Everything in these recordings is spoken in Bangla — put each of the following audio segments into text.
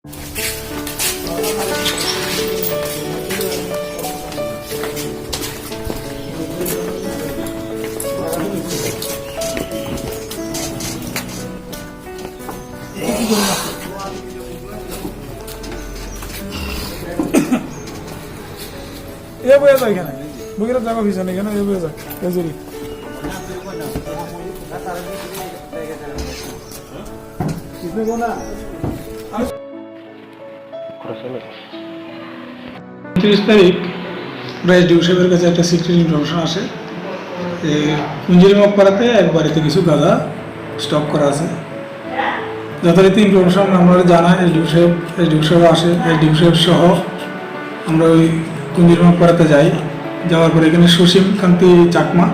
এ বয়ে যায় এখানে বুকের জায়গা পিছনে এখানে এ বয়ে যায় এজুরি তারিখ প্রায় ডিউসেবের কাছে একটা সিক্রেট ইনফরমেশন আসে যে কুঞ্জির মকপাড়াতে এক বাড়িতে কিছু গাঁজা স্টক করা আছে। যথারীতি ইনফরমেশন আমরা জানাই এসডিউ আসে, এসডিউ সহ আমরা ওই কুঞ্জির মকপাড়াতে যাই। যাওয়ার পরে এখানে সুসীম কান্তি চাকমা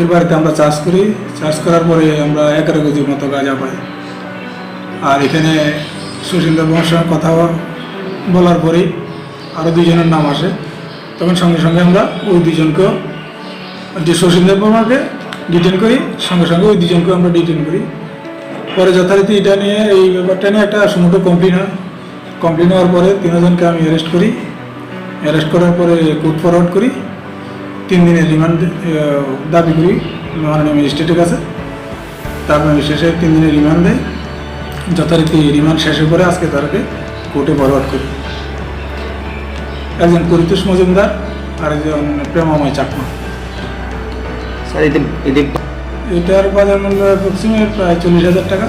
এর বাড়িতে আমরা চার্জ করি। চার্জ করার পরে আমরা 11 কেজির মতো গাঁজা পাই। আর এখানে সুশীন্দ্র বর্মার সঙ্গে কথা বলার পরেই আরও দুজনের নাম আসে। তখন সঙ্গে সঙ্গে আমরা ওই দুজনকেও যে সুশীন্দ্র বর্মাকে ডিটেন করি, সঙ্গে সঙ্গে ওই দুজনকেও আমরা ডিটেন করি। পরে যথারীতি এটা নিয়ে এই ব্যাপারটা নিয়ে একটা সুমোটো কমপ্লেন হয়। কমপ্লেন হওয়ার পরে 3 জনকে আমি অ্যারেস্ট করি। অ্যারেস্ট করার পরে কোর্ট ফরওয়ার্ড করি। 3 দিনের রিমান্ড দাবি করি মাননীয় ম্যাজিস্ট্রেটের কাছে। তারপরে শেষে 3 দিনের রিমান্ড দেয়। যথারীতি রিমান্ড শেষের পরে আজকে তাদেরকে কোর্টে ফরওয়ার্ড করি। একজন পরিতোষ মজুমদার আর একজন প্রেমাময় চাকমা। স্যার এটার বাজার মূল্য অ্যাপ্রক্সিমেট প্রায় 40,000 টাকা।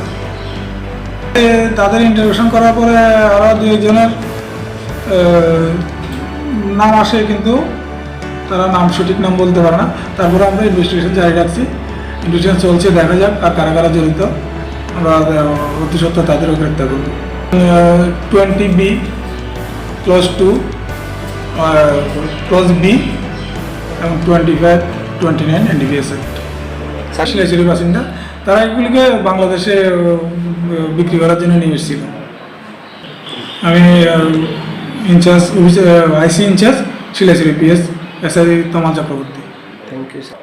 তাদের ইন্টারভিউশন করার পরে আরও 2 জনের নাম আসে, কিন্তু তারা সঠিক নাম বলতে পারে না। তারপরে আমরা ইনভেস্টিগেশন জারি রাখছি। ইনভেস্টিগেশন চলছে, দেখা যাক আর কারা কারা জড়িত। আমরা অতি সত্ত্বর তাদেরও গ্রেপ্তার করব। 20B ক্লজ 2 ক্লজ বি এবং 25, 29 NDPS অ্যাক্ট। শিলাইছড়ির বাসিন্দা। তারা এগুলিকে বাংলাদেশে বিক্রি করার জন্য নিয়ে এসেছিল। আমি incharge IC incharge Shilachhari PS SI Tamal Chakraborty. Thank you sir.